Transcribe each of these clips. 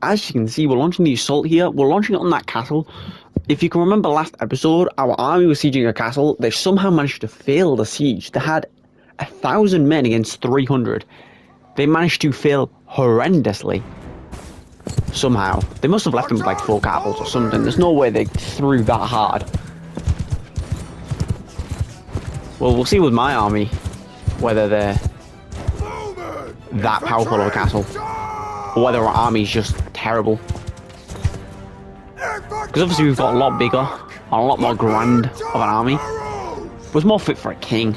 As you can see, we're launching the assault here. We're launching it on that castle. If you can remember last episode, our army was sieging a castle. They somehow managed to fail the siege. They had 1,000 men against 300. They managed to fail horrendously. Somehow. They must have left them with like 4 castles or something. There's no way they threw that hard. Well, we'll see with my army whether they're that powerful of a castle. Or whether our army's just terrible. Because obviously we've got a lot bigger, and a lot more grand of an army. It was more fit for a king.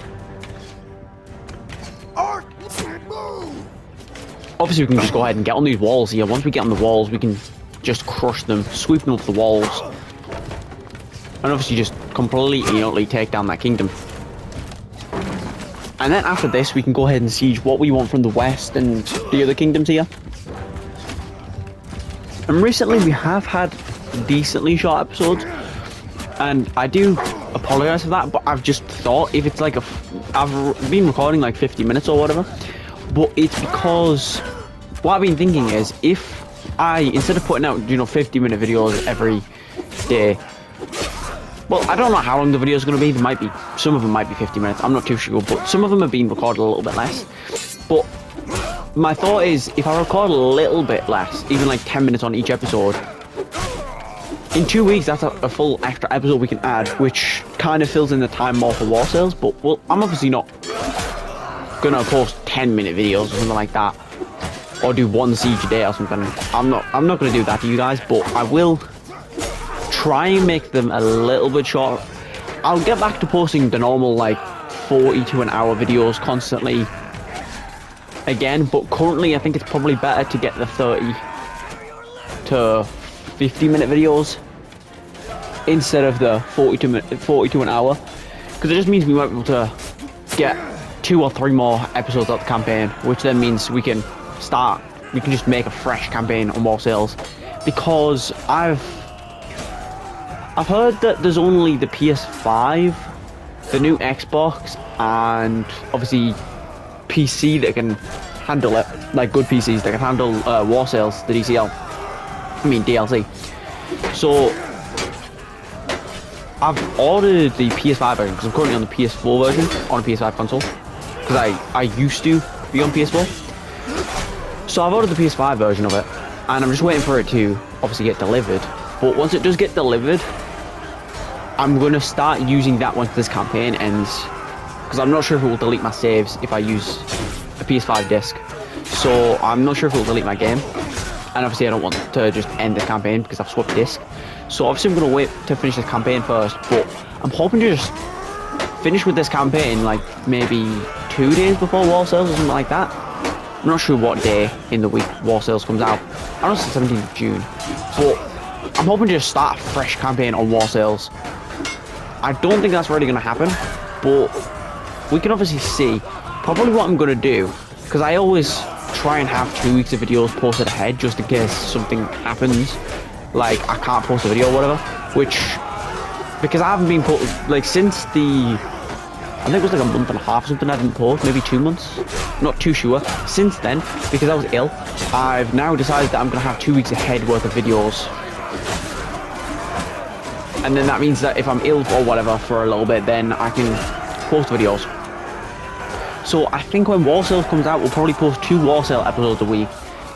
Obviously we can just go ahead and get on these walls here. Once we get on the walls, we can just crush them, sweep them up the walls. And obviously just completely and utterly take down that kingdom. And then after this, we can go ahead and siege what we want from the west and the other kingdoms here. And recently we have had decently short episodes, and I do apologize for that, but I've just thought if it's like I've been recording like 50 minutes or whatever, but it's because what I've been thinking is if I, instead of putting out 50-minute videos every day, well, I don't know how long the video is going to be. Some of them might be 50 minutes, I'm not too sure, but some of them have been recorded a little bit less. But my thought is, if I record a little bit less, even like 10 minutes on each episode, in 2 weeks that's a full extra episode we can add, which kind of fills in the time more for war sales. But I'm obviously not gonna post 10-minute videos or something like that, or do 1 siege a day or something. I'm not gonna do that to you guys, but I will try and make them a little bit shorter. I'll get back to posting the normal like 40 to an hour videos constantly again, but currently I think it's probably better to get the 30 to 50-minute videos instead of the 40 to an hour, because it just means we might be able to get 2 or 3 more episodes of the campaign, which then means we can just make a fresh campaign on war sales. Because I've heard that there's only the PS5, the new Xbox, and obviously PC that can handle it, like good PCs that can handle war sales, the DLC. So I've ordered the PS5 version because I'm currently on the PS4 version on a PS5 console, because I used to be on PS4. So I've ordered the PS5 version of it, and I'm just waiting for it to obviously get delivered. But once it does get delivered, I'm going to start using that once this campaign ends, because I'm not sure if it will delete my saves if I use a PS5 disc. So I'm not sure if it will delete my game, and obviously I don't want to just end the campaign because I've swapped disc. So obviously I'm going to wait to finish this campaign first, but I'm hoping to just finish with this campaign like maybe 2 days before war sales or something like that. I'm not sure what day in the week war sales comes out. I know it's the 17th of June, but I'm hoping to just start a fresh campaign on war sales. I don't think that's really going to happen, but we can obviously see. Probably what I'm going to do, because I always try and have 2 weeks of videos posted ahead just in case something happens, like I can't post a video or whatever, because I haven't been like since I think it was like a month and a half or something I didn't post, maybe 2 months, not too sure. Since then, because I was ill, I've now decided that I'm going to have 2 weeks ahead worth of videos. And then that means that if I'm ill or whatever for a little bit, then I can post videos. So I think when war sales comes out, we'll probably post 2 war sale episodes a week,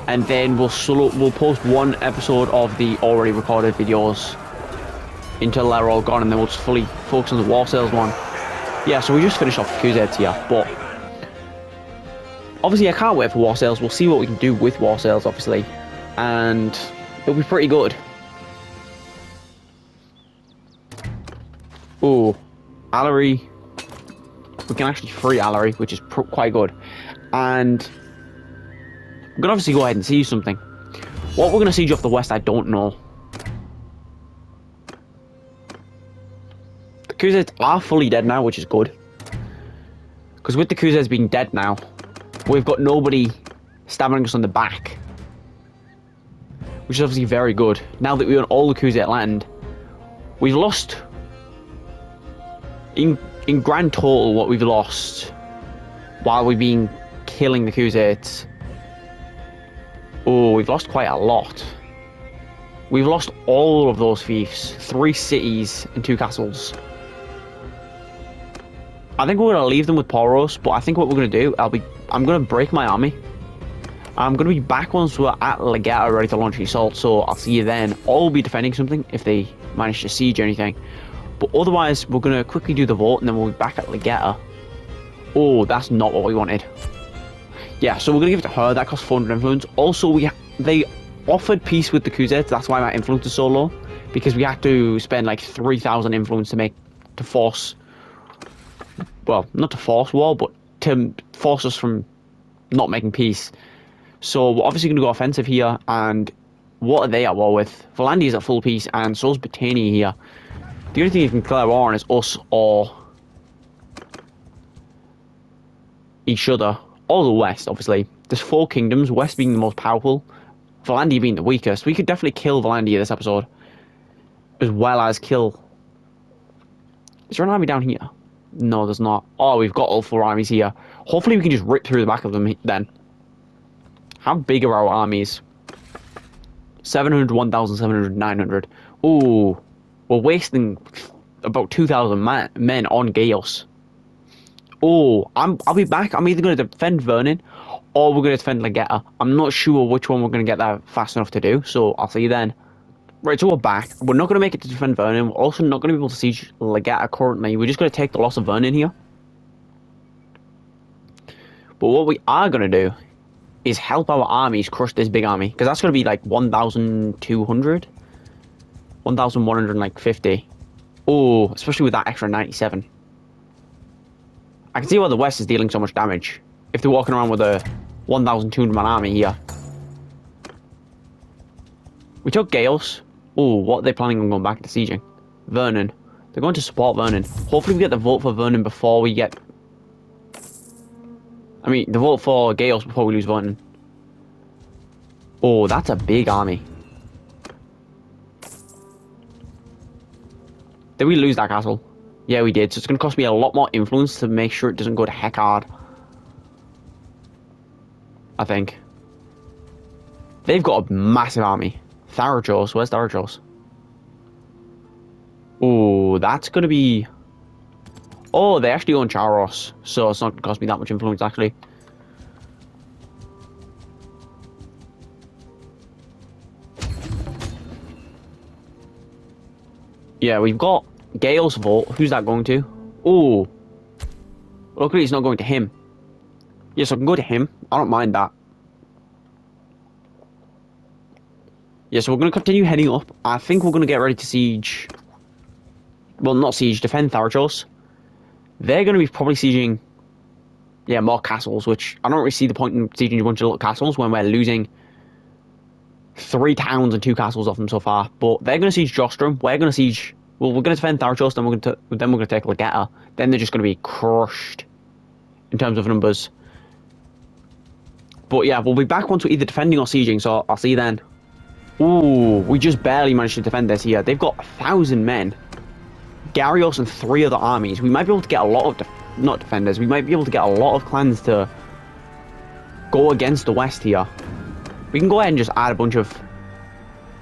and then we'll post 1 episode of the already recorded videos until they're all gone, and then we'll just fully focus on the war sales one. Yeah, so we just finished off the Crusades here, but obviously I can't wait for war sales. We'll see what we can do with war sales, obviously, and it'll be pretty good. Oh, Allery. We can actually free Allery, which is quite good. And I'm going to obviously go ahead and siege something. What we're going to siege off the west, I don't know. The Crusades are fully dead now, which is good. Because with the Crusades being dead now, we've got nobody stabbing us on the back. Which is obviously very good. Now that we own all the Crusade land, we've lost... In grand total, what we've lost while we've been killing the Crusades. Oh, Oh, we've lost quite a lot. We've lost all of those fiefs. 3 cities and 2 castles. I think we're going to leave them with Poros, but I think what we're going to do, I'm going to break my army. I'm going to be back once we're at Legata ready to launch the assault, so I'll see you then. Or we'll be defending something if they manage to siege anything. But otherwise, we're going to quickly do the vote, and then we'll be back at Legata. Oh, that's not what we wanted. Yeah, so we're going to give it to her. That costs 400 influence. Also, they offered peace with the Kuzets. That's why my influence is so low. Because we had to spend like 3,000 influence to force... Well, not to force war, but to force us from not making peace. So we're obviously going to go offensive here, and what are they at war with? Valandia is at full peace, and so's Battania here. The only thing you can declare war on is us or each other, or the West, obviously. There's 4 kingdoms, West being the most powerful, Valandia being the weakest. We could definitely kill Valandia this episode, as well as kill... Is there an army down here? No, there's not. Oh, we've got all 4 armies here. Hopefully we can just rip through the back of them then. How big are our armies? 700, 1,700, 900. Ooh, we're wasting about 2,000 men on Gaios. Oh, I'll be back. I'm either going to defend Vernon or we're going to defend Legata. I'm not sure which one we're going to get there fast enough to do, so I'll see you then. Right, so we're back. We're not going to make it to defend Vernon. We're also not going to be able to siege Legata currently. We're just going to take the loss of Vernon here. But what we are going to do is help our armies crush this big army. Because that's going to be like 1,200? 1,150. Oh, especially with that extra 97. I can see why the West is dealing so much damage. If they're walking around with a 1,200 man army here. We took Gales. Oh, what are they planning on going back to sieging? Vernon. They're going to support Vernon. Hopefully we get the vote for Vernon before we get... I mean, the vote for Gales before we lose Vernon. Oh, that's a big army. Did we lose that castle? Yeah, we did. So it's going to cost me a lot more influence to make sure it doesn't go to heck hard. I think. They've got a massive army. Tharajos. Where's Tharajos? Oh, that's going to be... Oh, they actually own Charos. So it's not going to cost me that much influence, actually. Yeah, we've got Gale's vote. Who's that going to? Oh. Luckily, it's not going to him. Yes, I can go to him. I don't mind that. Yeah, so we're going to continue heading up. I think we're going to get ready to siege... Well, not siege, defend Tharajos. They're going to be probably sieging... Yeah, more castles, which I don't really see the point in sieging a bunch of little castles when we're losing 3 towns and 2 castles off them so far. But they're going to siege Jostrom. We're going to siege... Well, we're going to defend Tharajos, then we're going to take Legata. Then they're just going to be crushed in terms of numbers. But yeah, we'll be back once we're either defending or sieging, so I'll see you then. Ooh, we just barely managed to defend this here. They've got 1,000 men. Garios and 3 other armies. We might be able to get a lot of... not defenders. We might be able to get a lot of clans to go against the West here. We can go ahead and just add a bunch of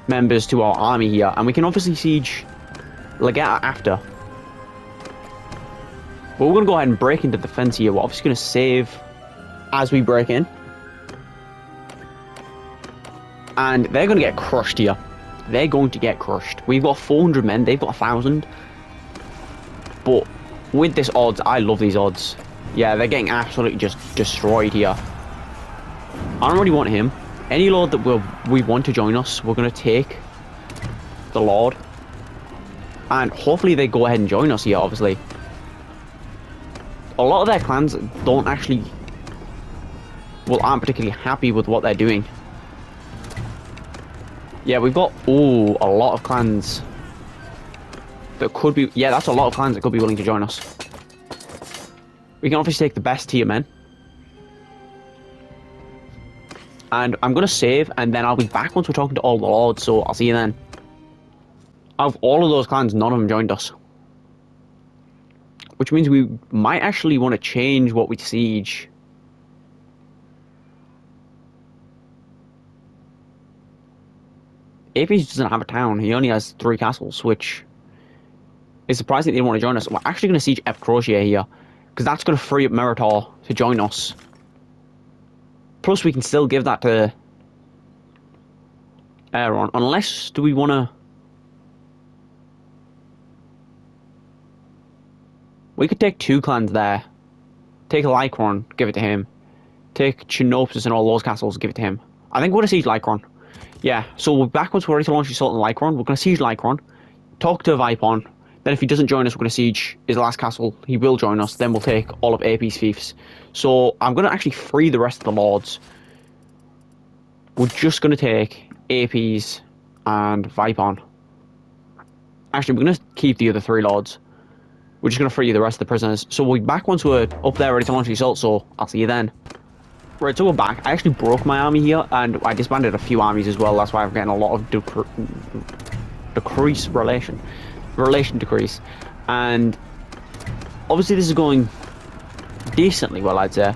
members to our army here. And we can obviously siege Legata after. But we're going to go ahead and break into defense here. We're obviously going to save as we break in. And they're going to get crushed here. They're going to get crushed. We've got 400 men. They've got 1,000. But with this odds, I love these odds. Yeah, they're getting absolutely just destroyed here. I don't really want him. Any lord that we want to join us, we're going to take the lord. And hopefully they go ahead and join us here, obviously. A lot of their clans don't actually... Well, aren't particularly happy with what they're doing. Yeah, we've got, ooh, a lot of clans that could be, yeah, that's a lot of clans that could be willing to join us. We can obviously take the best tier men. And I'm going to save, and then I'll be back once we're talking to all the lords, so I'll see you then. Out of all of those clans, none of them joined us. Which means we might actually want to change what we siege. Apes doesn't have a town. He only has 3 castles, which is surprising they didn't want to join us. We're actually going to siege Croatia here, because that's going to free up Meritor to join us. Plus, we can still give that to Aaron. Unless, do we want to... We could take 2 clans there. Take Lycron, give it to him. Take Chinopsis and all those castles, give it to him. I think we're going to siege Lycron. Yeah, so we're back once we're ready to launch Assault on Lycron. We're going to siege Lycron. Talk to Vipon. Then if he doesn't join us, we're going to siege his last castle. He will join us. Then we'll take all of AP's fiefs. So I'm going to actually free the rest of the lords. We're just going to take AP's and Vipon. Actually, we're going to keep the other 3 lords. We're just going to free the rest of the prisoners. So we'll be back once we're up there ready to launch the assault, so I'll see you then. Right, so we're back. I actually broke my army here, and I disbanded a few armies as well. That's why I'm getting a lot of relation decrease. And obviously this is going decently well, I'd say.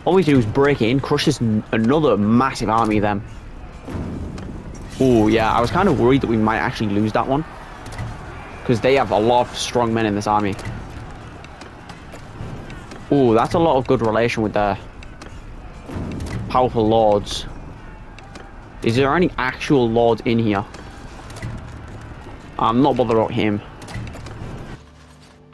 All we do is break in, crush this another massive army of them. Oh, yeah, I was kind of worried that we might actually lose that one. Because they have a lot of strong men in this army. Oh, that's a lot of good relation with their powerful lords. Is there any actual lords in here? I'm not bothered about him.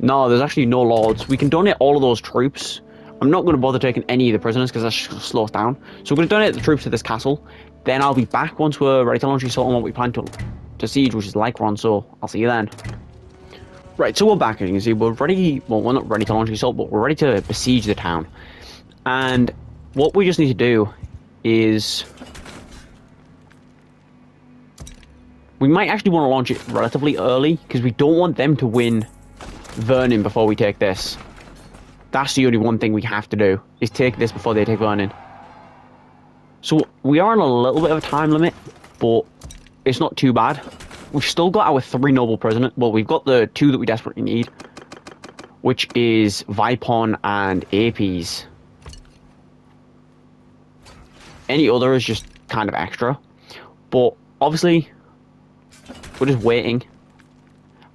No, there's actually no lords. We can donate all of those troops. I'm not going to bother taking any of the prisoners because that's just slow us down. So we're going to donate the troops to this castle. Then I'll be back once we're ready to launch the assault on what we plan to siege, which is Lycron. So I'll see you then. Right, so we're back, as you can see, we're ready, well, we're not ready to launch the assault, but we're ready to besiege the town. And what we just need to do is... we might actually want to launch it relatively early, because we don't want them to win Vernon before we take this. That's the only one thing we have to do, is take this before they take Vernon. So we are on a little bit of a time limit, but it's not too bad. We've still got our 3 noble prisoners. Well, we've got the 2 that we desperately need, which is Vipon and Apes. Any other is just kind of extra. But obviously, we're just waiting.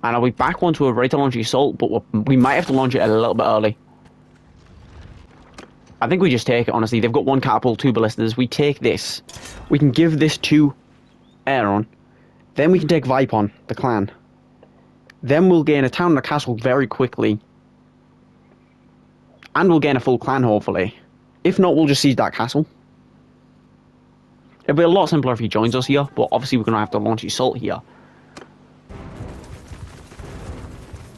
And I'll be back once we're ready to launch the assault, but we might have to launch it a little bit early. I think we just take it, honestly. They've got 1 catapult, 2 ballistas. We take this. We can give this to Aeron. Then we can take Vipon, the clan. Then we'll gain a town and a castle very quickly. And we'll gain a full clan, hopefully. If not, we'll just siege that castle. It'll be a lot simpler if he joins us here, but obviously we're going to have to launch the assault here.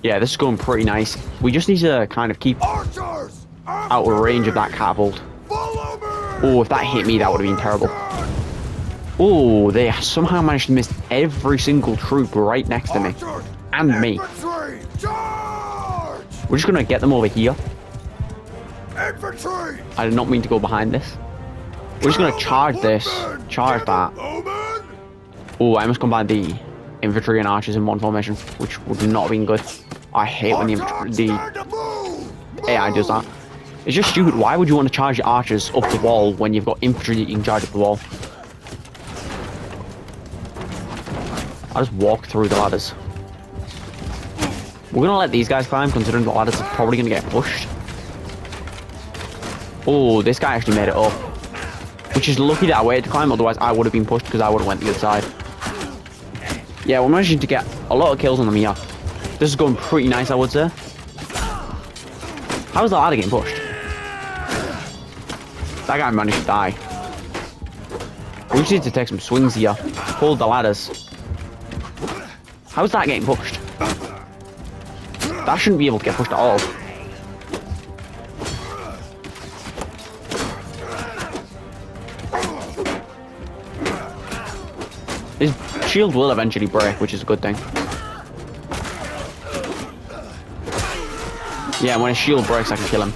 Yeah, this is going pretty nice. We just need to kind of keep out of range of that catapult. Oh, if that hit me, that would have been terrible. Oh, they somehow managed to miss every single troop right next to me. And me. We're just going to get them over here. I did not mean to go behind this. We're just going to charge this. Charge that. Oh, I must combine the infantry and archers in one formation, which would not have been good. I hate when the AI does that. It's just stupid. Why would you want to charge your archers up the wall when you've got infantry that you can charge up the wall? I'll just walk through the ladders. We're going to let these guys climb, considering the ladders are probably going to get pushed. Oh, this guy actually made it up. Which is lucky that I waited to climb, otherwise I would have been pushed because I would have went the other side. Yeah, we're managing to get a lot of kills on them here. This is going pretty nice, I would say. How is the ladder getting pushed? That guy managed to die. We just need to take some swings here. Hold the ladders. How's that getting pushed? That shouldn't be able to get pushed at all. His shield will eventually break, which is a good thing. Yeah, when his shield breaks, I can kill him.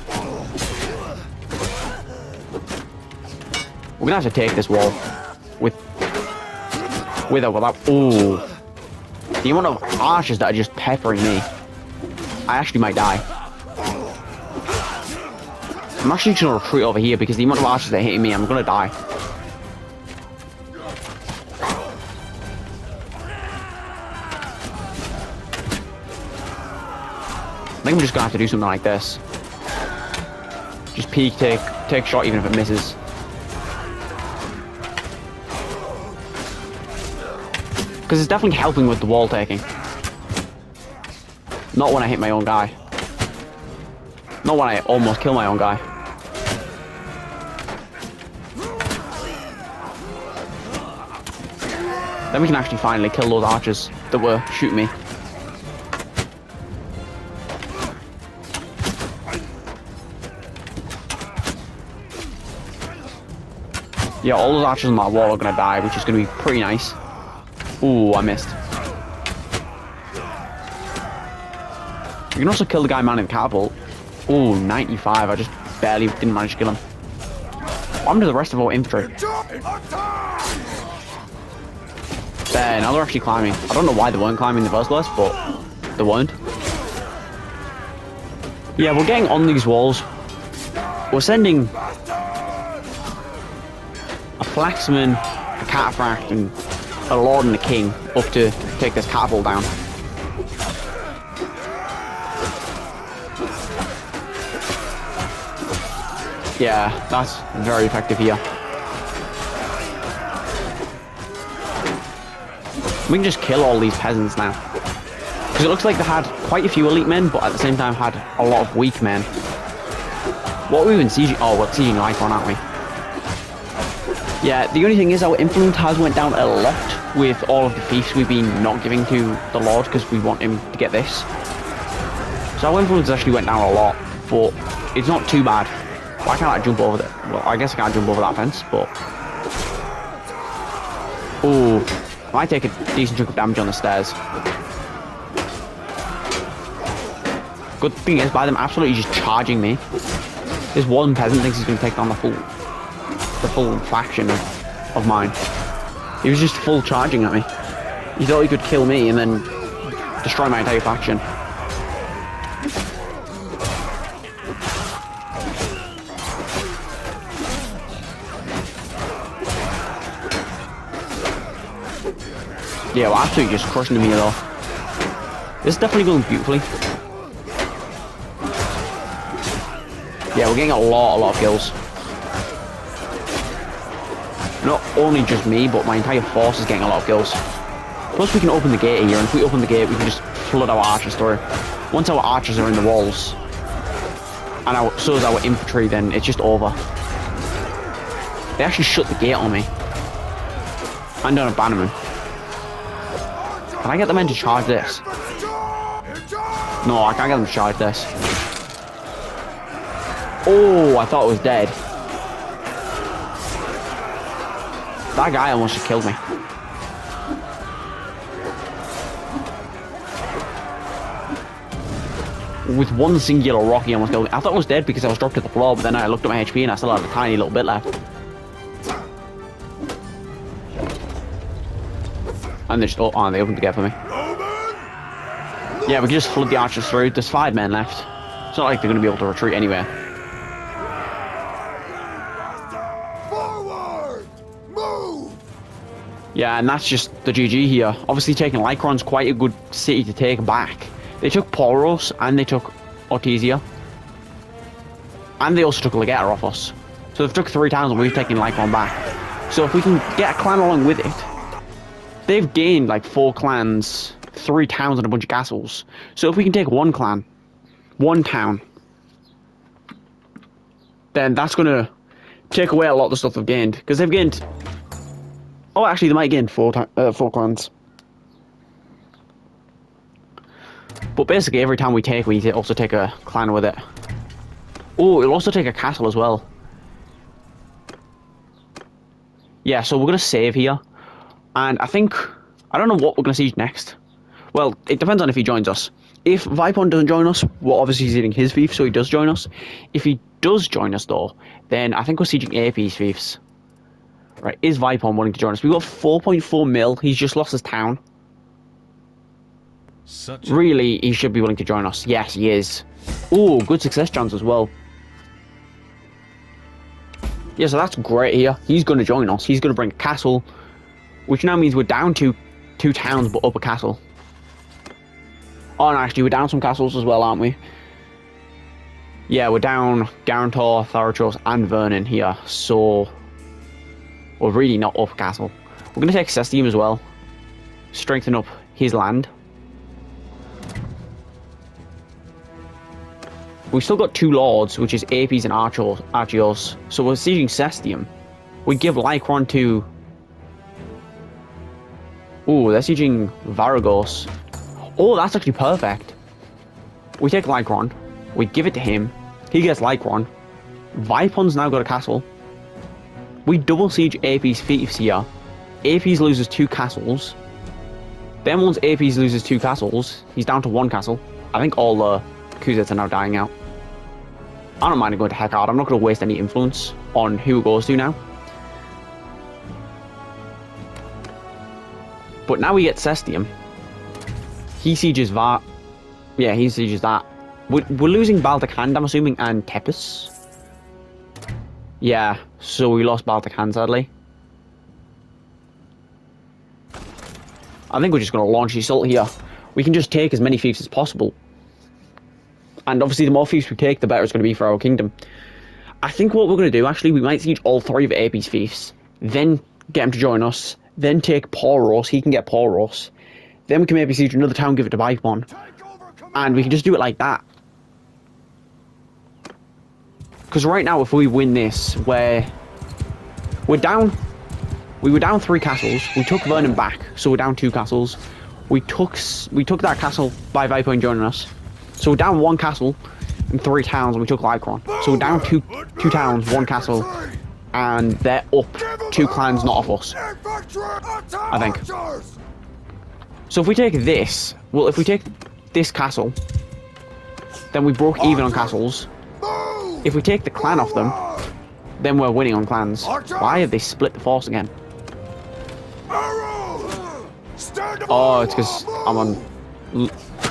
We're gonna have to take this wall. With or without. Ooh. The amount of archers that are just peppering me. I actually might die. I'm actually just gonna retreat over here because the amount of archers that are hitting me, I'm gonna die. think I'm just gonna have to do something like this. Just peek, take shot even if it misses. Because it's definitely helping with the wall taking. Not when I hit my own guy. Not when I almost kill my own guy. Then we can actually finally kill those archers that were shooting me. Yeah, all those archers on that wall are gonna die, which is gonna be pretty nice. Ooh, I missed. You can also kill the guy manning the catapult. Ooh, 95. I just barely didn't manage to kill him. What happened to the rest of our infantry? There, now they're actually climbing. I don't know why they weren't climbing in the first place, but they weren't. Yeah, we're getting on these walls. We're sending a flaxman, a cataphract, and a lord and a king up to take this catapult down. Yeah, that's very effective here. We can just kill all these peasants now. Because it looks like they had quite a few elite men, but at the same time had a lot of weak men. What are we even sieging? Oh, we're sieging Lycon, aren't we? Yeah, the only thing is our influence has went down a lot with all of the fiefs we've been not giving to the Lord because we want him to get this. So our influence actually went down a lot, but it's not too bad. Why can't I jump over there? Well, I guess I can't jump over that fence, but... Ooh, I might take a decent chunk of damage on the stairs. Good thing is, by them absolutely just charging me, this one peasant thinks he's going to take down the full faction of mine. He was just full charging at me. He thought he could kill me and then destroy my entire faction. Yeah, we're absolutely just crushing them here though. This is definitely going beautifully. Yeah, we're getting a lot of kills. Not only just me, but my entire force is getting a lot of kills. Plus we can open the gate here, and if we open the gate, we can just flood our archers through. Once our archers are in the walls, and so is our infantry, then it's just over. They actually shut the gate on me. And on a bannerman. Can I get the men to charge this? No, I can't get them to charge this. Oh, I thought it was dead. That guy almost just killed me. With one singular rock, he almost killed me. I thought it was dead because I was dropped to the floor, but then I looked at my HP and I still had a tiny little bit left. And they just, oh, they opened the gate for me. Yeah, we can just flood the archers through. There's 5 men left. It's not like they're going to be able to retreat anywhere. Forward! Move! Yeah, and that's just the GG here. Obviously, taking Lycron's quite a good city to take back. They took Poros and they took Ortesia. And they also took Legata off us. So they've took 3 towns and we've taken Lycron back. So if we can get a clan along with it, they've gained like 4 clans, 3 towns and a bunch of castles. So if we can take 1 clan, 1 town, then that's going to take away a lot of the stuff they've gained. Because they've gained... Oh, actually, they might gain 4 clans. But basically, every time we take, we also take a clan with it. Oh, it'll also take a castle as well. Yeah, so we're going to save here. And I think... I don't know what we're going to siege next. Well, it depends on if he joins us. If Vipon doesn't join us, we're obviously sieging his fief, so he does join us. If he does join us, though, then I think we're sieging AP's fiefs. Right, is Vipon wanting to join us? We've got 4.4 mil. He's just lost his town. Really, he should be willing to join us. Yes, he is. Ooh, good success chance as well. Yeah, so that's great here. He's going to join us. He's going to bring a castle, which now means we're down to 2 towns but up a castle. Oh, and actually, we're down some castles as well, aren't we? Yeah, we're down Garantor, Thorotros, and Vernon here, so we're really not up castle. We're going to take Cestium as well. Strengthen up his land. We've still got 2 lords, which is Apes and Archios. So we're sieging Cestium. We give Lycron to... Ooh, they're sieging Varagos. Oh, that's actually perfect. We take Lycron. We give it to him. He gets Lycron. Vipon's now got a castle. We double siege Apes fiefs here. Apes loses 2 castles. Then once Apes loses 2 castles, he's down to 1 castle. I think all the Kuzets are now dying out. I don't mind going to Heckard. I'm not going to waste any influence on who it goes to now. But now we get Cestium. He sieges that. Yeah, he sieges that. We're losing Baltic Hand, I'm assuming, and Tepes. Yeah, so we lost Baltic Hand, sadly. I think we're just going to launch the assault here. We can just take as many fiefs as possible. And obviously, the more fiefs we take, the better it's going to be for our kingdom. I think what we're going to do, actually, we might siege all 3 of Apes' fiefs. Then get him to join us. Then take Poros. He can get Poros. Then we can maybe siege another town, give it to Bipon. And we can just do it like that. Because right now, if we win this, we're down. We were down 3 castles. We took Vernon back, so we're down 2 castles. We took that castle by Vipon joining us. So we're down 1 castle and 3 towns, and we took Lycron. So we're down two towns, 1 castle, and they're up 2 clans, not off us. I think. So if we take this, well, if we take this castle, then we broke even on castles. If we take the clan off them, then we're winning on clans. Why have they split the force again? Oh, it's because I'm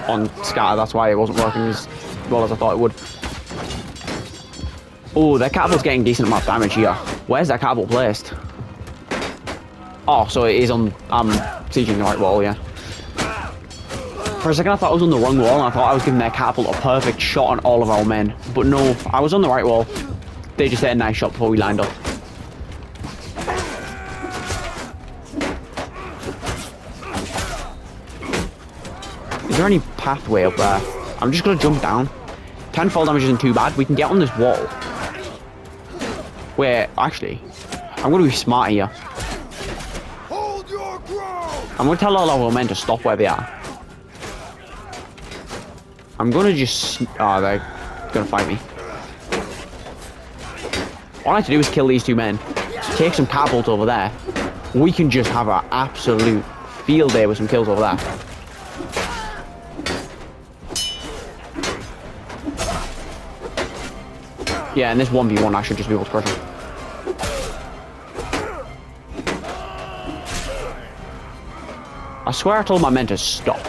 on scatter, that's why it wasn't working as well as I thought it would. Oh, their catapult's getting decent amount of damage here. Where's that catapult placed? Oh, so it is on... I'm sieging the right wall, yeah. For a second I thought I was on the wrong wall, and I thought I was giving their catapult a perfect shot on all of our men. But no, I was on the right wall. They just hit a nice shot before we lined up. Is there any pathway up there? I'm just going to jump down. 10 fall damage isn't too bad. We can get on this wall. Where, actually, I'm going to be smart here. Hold your ground. I'm going to tell all our men to stop where they are. I'm going to just... Oh, they're going to fight me. All I have to do is kill these 2 men. Take some catapults over there. We can just have an absolute field day with some kills over there. Yeah, in this 1v1 I should just be able to crush him. I swear I told my men to stop,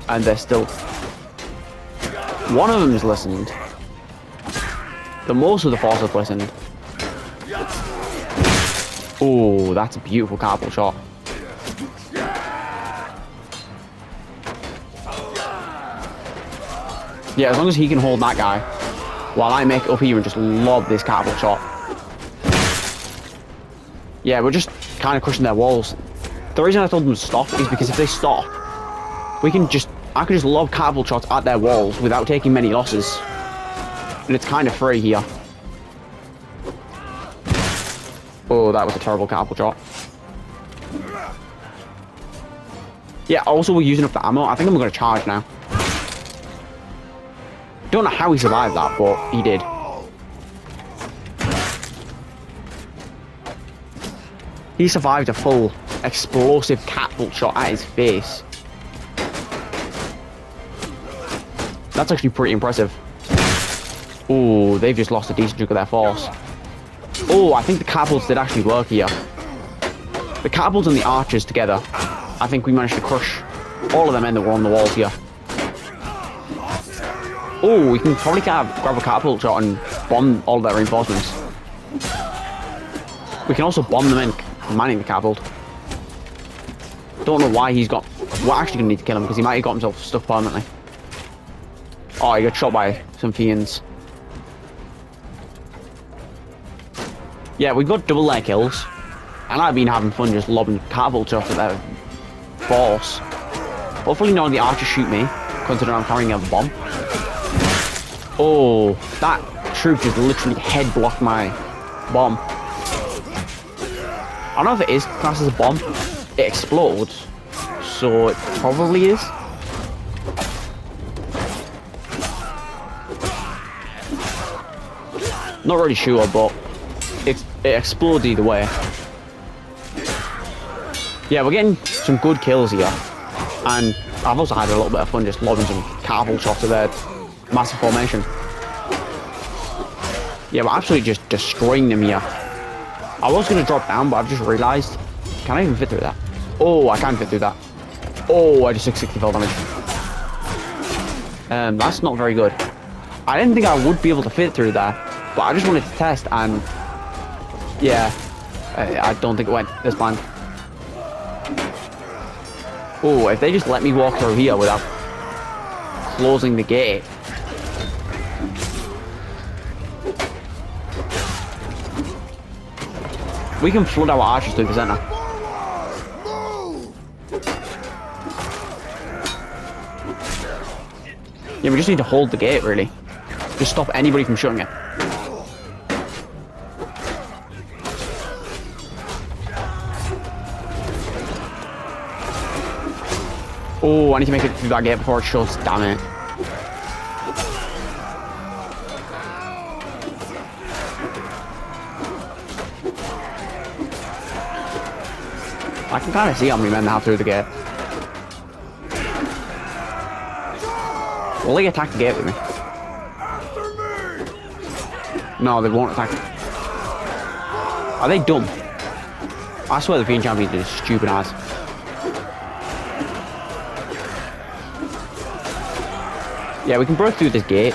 and they're still... One of them's listened. The most of the force have listened. Oh, that's a beautiful catapult shot. Yeah, as long as he can hold that guy, while I make it up here and just lob this catapult shot. Yeah, we're just kind of crushing their walls. The reason I told them to stop is because if they stop, I can just lob catapult shots at their walls without taking many losses. And it's kind of free here. Oh, that was a terrible catapult shot. Yeah, also we're using up the ammo. I think I'm going to charge now. Don't know how he survived that, but he did. He survived a full explosive catapult shot at his face. That's actually pretty impressive. Oh, they've just lost a decent chunk of their force. Oh, I think the catapults did actually work here. The catapults and the archers together, I think we managed to crush all of the men that were on the walls here. Oh, we can probably grab a catapult shot and bomb all of their reinforcements. We can also bomb the men manning the catapult. Don't know why he's got... We're actually going to need to kill him because he might have got himself stuck permanently. Oh, he got shot by some fiends. Yeah, we've got double layer kills. And I've been having fun just lobbing catapults off at their force. Hopefully none of the archers shoot me, considering I'm carrying a bomb. Oh, that troop just literally head blocked my bomb. I don't know if it is classed as a bomb. It explodes, so it probably is. Not really sure, but it explodes either way. Yeah, we're getting some good kills here, and I've also had a little bit of fun just lobbing some catapult shots at their massive formation. Yeah, we're absolutely just destroying them here. I was going to drop down, but I've just realised, can I even fit through that? Oh, I can fit through that. Oh, I just took 60 fall damage. That's not very good. I didn't think I would be able to fit through that, but I just wanted to test, and yeah, I don't think it went as planned. Oh, if they just let me walk through here without closing the gate. We can flood our archers through the center. Yeah, we just need to hold the gate, really. Just stop anybody from shooting it. Oh, I need to make it through that gate before it shuts. Damn it. I can kind of see how many men they have through the gate. Will they attack the gate with me? No, they won't attack. Are they dumb? I swear the Fiend Champions are stupid ass. Yeah, we can break through this gate.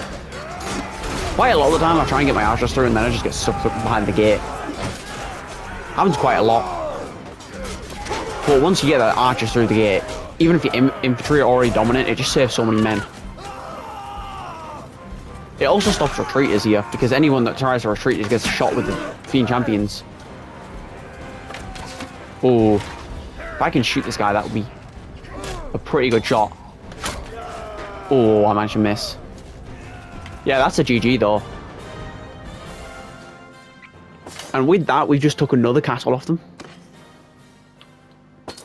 Quite a lot of the time I try and get my archers through and then I just get sucked up behind the gate. Happens quite a lot. But once you get the archers through the gate, even if your infantry are already dominant, it just saves so many men. It also stops retreaters here, because anyone that tries to retreat just gets shot with the Fiend Champions. Oh, if I can shoot this guy, that would be a pretty good shot. Oh, I managed to miss. Yeah, that's a GG though. And with that, we just took another castle off them.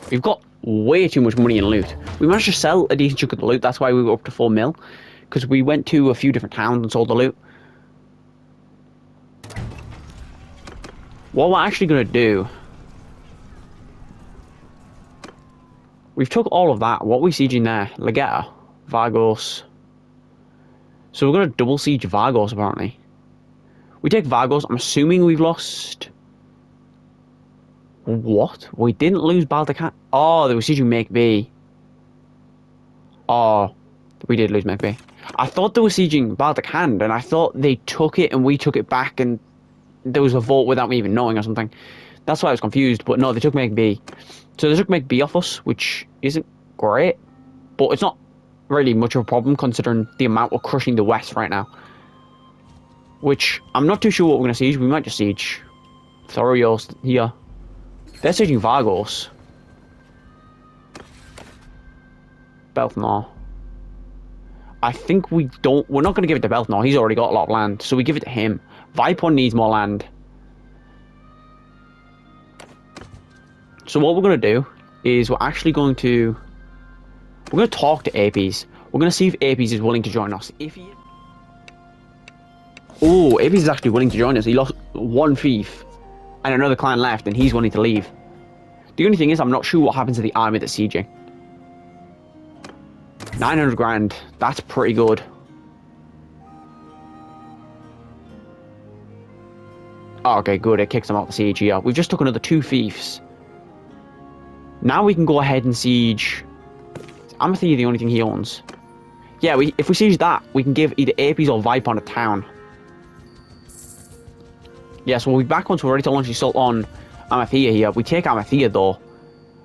We've got way too much money in loot. We managed to sell a decent chunk of the loot, that's why we were up to 4 mil. Because we went to a few different towns and sold the loot. What we're actually going to do... We've took all of that. What are we sieging there? Legetta, Vargos. So we're going to double siege Vargos, apparently. We take Vargos. I'm assuming we've lost... What? We didn't lose Battania. Oh, they were sieging Make B. Oh, we did lose Make B. I thought they were sieging Battania, and I thought they took it and we took it back, and there was a vote without me even knowing or something. That's why I was confused, but no, they took Make B. So they took Make B off us, which isn't great, but it's not really much of a problem considering the amount we're crushing the west right now. Which, I'm not too sure what we're going to siege. We might just siege Thorios here. They're sieging Vargos. Belthnor. I think we're not going to give it to Belthnor. He's already got a lot of land, so we give it to him. Vipon needs more land. So what we're going to do is we're actually going to... We're going to talk to Apes. We're going to see if Apes is willing to join us. If he... Oh, Apes is actually willing to join us. He lost one fief and another clan left, and he's willing to leave. The only thing is, I'm not sure what happens to the army that's sieging. 900 grand. That's pretty good. Oh, okay, good. It kicks them out the siege here. We've just took another 2 fiefs. Now we can go ahead and siege... Amathia, the only thing he owns. Yeah, if we siege that, we can give either Apes or Vipon a town. Yeah, so we'll be back once we're ready to launch the assault on Amathia here. If we take Amathia, though,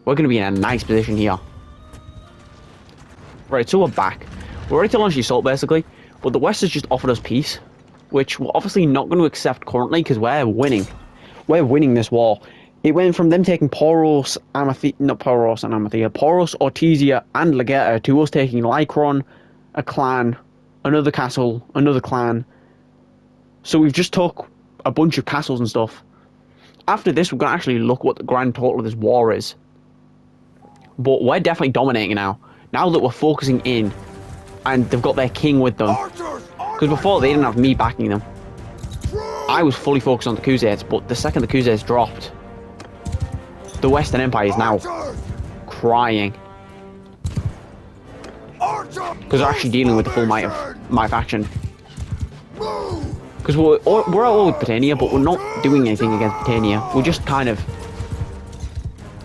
we're going to be in a nice position here. Right, so we're back. We're ready to launch the assault, basically. But the West has just offered us peace, which we're obviously not going to accept currently because we're winning. We're winning this war. It went from them taking Poros, Poros, Ortizia, and Legeta to us taking Lycron, a clan, another castle, another clan. So we've just took a bunch of castles and stuff. After this, we're going to actually look what the grand total of this war is. But we're definitely dominating now. Now that we're focusing in, and they've got their king with them. Because before, they didn't have me backing them. I was fully focused on the Khuzaites, but the second the Khuzaites dropped, the Western Empire is now crying. Because they're actually dealing with the full might of my faction. Because we're all with Battania, but we're not doing anything against Battania. We're just kind of...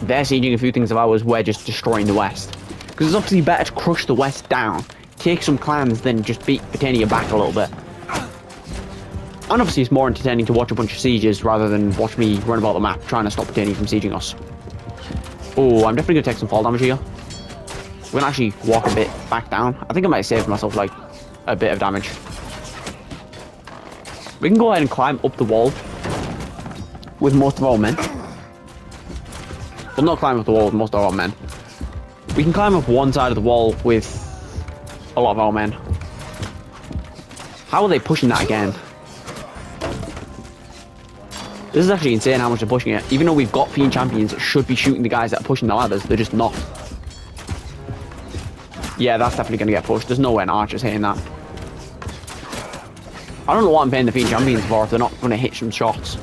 They're sieging a few things of ours, we're just destroying the West. Because it's obviously better to crush the West down, take some clans, than just beat Battania back a little bit. And obviously it's more entertaining to watch a bunch of sieges rather than watch me run about the map trying to stop Battania from sieging us. Oh, I'm definitely going to take some fall damage here. We're going to actually walk a bit back down. I think I might have saved myself like a bit of damage. We can go ahead and climb up the wall with most of our men. Well, not climb up the wall with most of our men. We can climb up one side of the wall with a lot of our men. How are they pushing that again? This is actually insane how much they're pushing it. Even though we've got Fiend Champions that should be shooting the guys that are pushing the ladders, they're just not. Yeah, that's definitely going to get pushed. There's no way an Archer's hitting that. I don't know what I'm paying the Fiend Champions for if they're not going to hit some shots.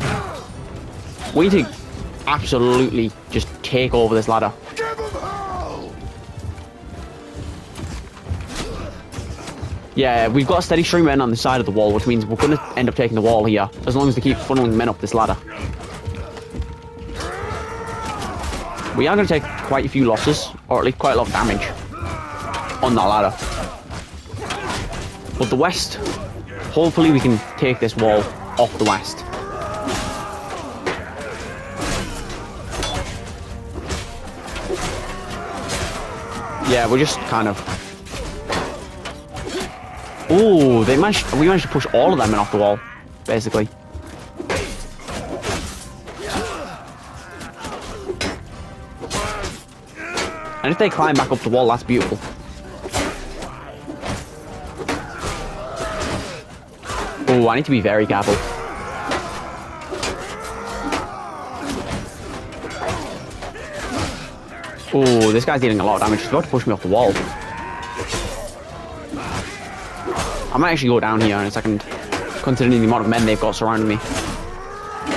We need to absolutely just take over this ladder. Yeah, we've got a steady stream of men on the side of the wall, which means we're going to end up taking the wall here, as long as they keep funneling men up this ladder. We are going to take quite a few losses, or at least quite a lot of damage on that ladder. But the West, hopefully we can take this wall off the West. Yeah, we're just kind of... Oh, we managed to push all of them in off the wall, basically. And if they climb back up the wall, that's beautiful. Oh, I need to be very careful. Oh, this guy's dealing a lot of damage. He's about to push me off the wall. I might actually go down here in a second, considering the amount of men they've got surrounding me.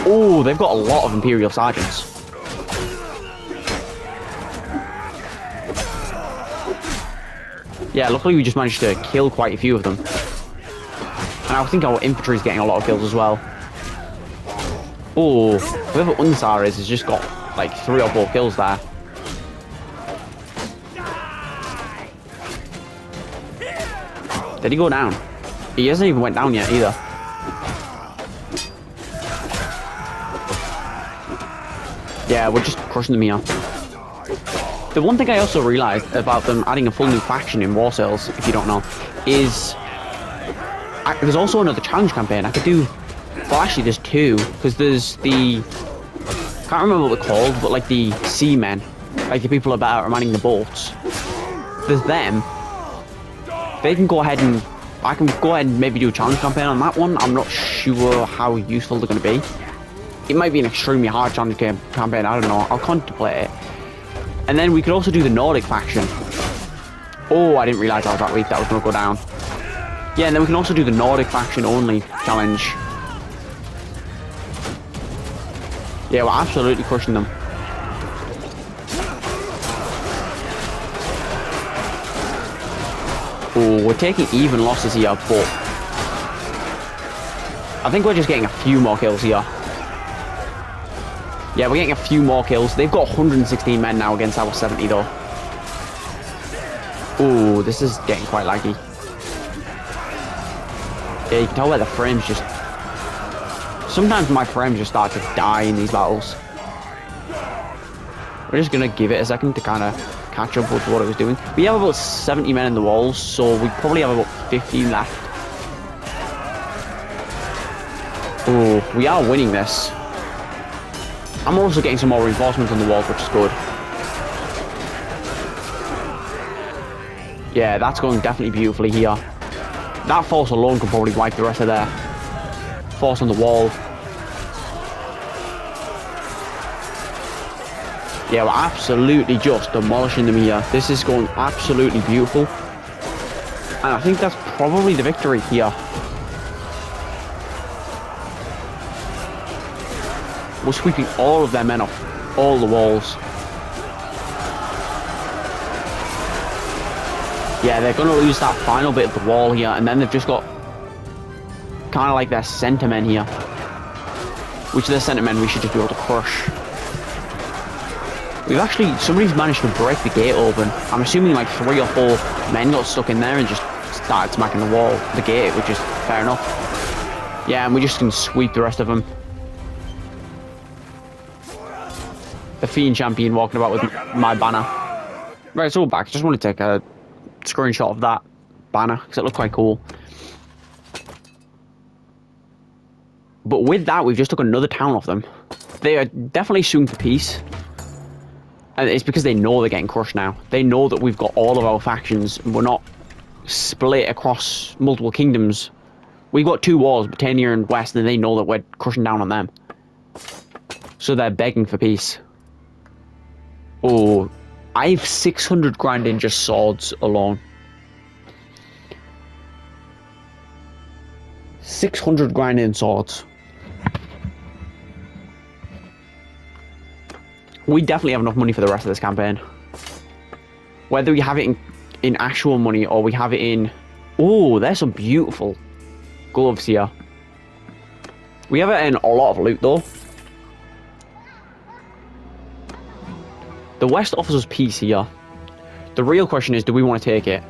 Oh, they've got a lot of Imperial Sergeants. Yeah, luckily we just managed to kill quite a few of them. And I think our infantry is getting a lot of kills as well. Oh, whoever Unsar is has just got like 3 or 4 kills there. Did he go down? He hasn't even went down yet either. Yeah, we're just crushing them here. The one thing I also realised about them adding a full new faction in War Sales, if you don't know, is there's also another challenge campaign I could do. Well, actually there's 2, because there's the... can't remember what they're called, but like the seamen, like the people about manning the boats. There's them. They can go ahead and... I can go ahead and maybe do a challenge campaign on that one. I'm not sure how useful they're going to be. It might be an extremely hard challenge campaign, I don't know. I'll contemplate it. And then we could also do the Nordic faction. Oh, I didn't realise I was that weak. That was going to go down. Yeah, and then we can also do the Nordic faction only challenge. Yeah, we're absolutely crushing them. Oh, we're taking even losses here, but I think we're just getting a few more kills here. Yeah, we're getting a few more kills. They've got 116 men now against our 70 though. Oh, this is getting quite laggy. Yeah, you can tell where the frames just... Sometimes my frames just start to die in these battles. We're just going to give it a second to kind of catch up with what it was doing. We have about 70 men in the walls, so we probably have about 15 left. We are winning this. I'm also getting some more reinforcements on the walls, which is good. Yeah, that's going definitely beautifully here. That force alone could probably wipe the rest of their force on the wall. Yeah, we're absolutely just demolishing them here. This is going absolutely beautiful. And I think that's probably the victory here. We're sweeping all of their men off all the walls. Yeah, they're going to lose that final bit of the wall here, and then they've just got kind of like their centre men here. Which their centre men we should just be able to crush. We've actually, somebody's managed to break the gate open. I'm assuming like 3 or 4 men got stuck in there and just started smacking the wall, the gate, which is fair enough. Yeah, and we just can sweep the rest of them. The Fiend Champion walking about with my banner. Right, it's all back. Just want to take a screenshot of that banner because it looked quite cool. But with that, we've just took another town off them. They are definitely suing for peace. And it's because they know they're getting crushed now. They know that we've got all of our factions and we're not split across multiple kingdoms. We've got 2 wars, Battania and West, and they know that we're crushing down on them. So they're begging for peace. Oh, I have 600 grand in just swords alone. 600 grand in swords. We definitely have enough money for the rest of this campaign. Whether we have it in actual money or we have it in... Oh, there's some beautiful gloves here. We have it in a lot of loot though. The West offers us peace here. The real question is, do we want to take it?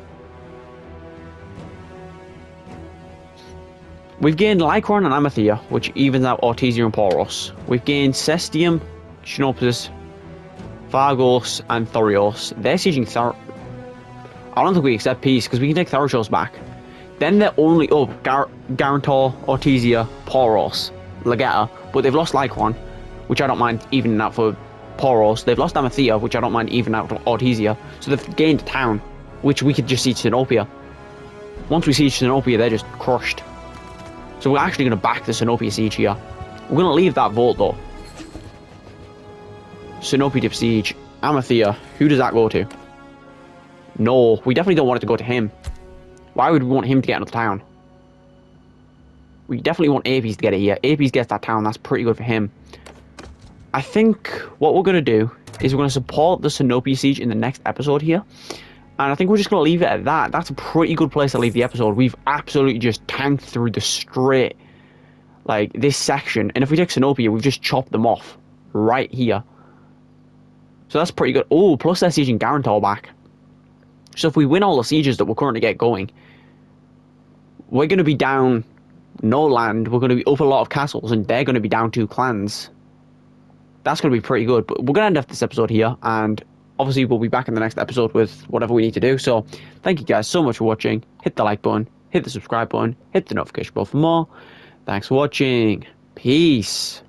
We've gained Lycron and Amathea, which evens out Ortesia and Poros. We've gained Cestium, Chinopsis, Fargos, and Thorios. They're sieging I don't think we accept peace, because we can take Thoroshos back. Then they're only up Garantor, Ortesia, Poros, Legata, but they've lost Lycron, which I don't mind evening out for Poros. They've lost Amathea, which I don't mind even out for Ortesia. So they've gained a town, which we could just siege Sinopia. Once we siege Sinopia, they're just crushed. So we're actually going to back the Sinopia siege here. We're going to leave that vote though. Sinopia to siege. Amathea, who does that go to? No, we definitely don't want it to go to him. Why would we want him to get another town? We definitely want Apes to get it here. Apes gets that town, that's pretty good for him. I think what we're going to do is we're going to support the Sinopia siege in the next episode here. And I think we're just going to leave it at that. That's a pretty good place to leave the episode. We've absolutely just tanked through the straight, like, this section. And if we take Sinopia, we've just chopped them off right here. So that's pretty good. Oh, plus they're sieging Garantor back. So if we win all the sieges that we're currently get going, we're going to be down no land. We're going to be up a lot of castles, and they're going to be down 2 clans. That's going to be pretty good. But we're going to end off this episode here, and obviously we'll be back in the next episode with whatever we need to do. So thank you guys so much for watching. Hit the like button, hit the subscribe button, hit the notification bell for more. Thanks for watching. Peace.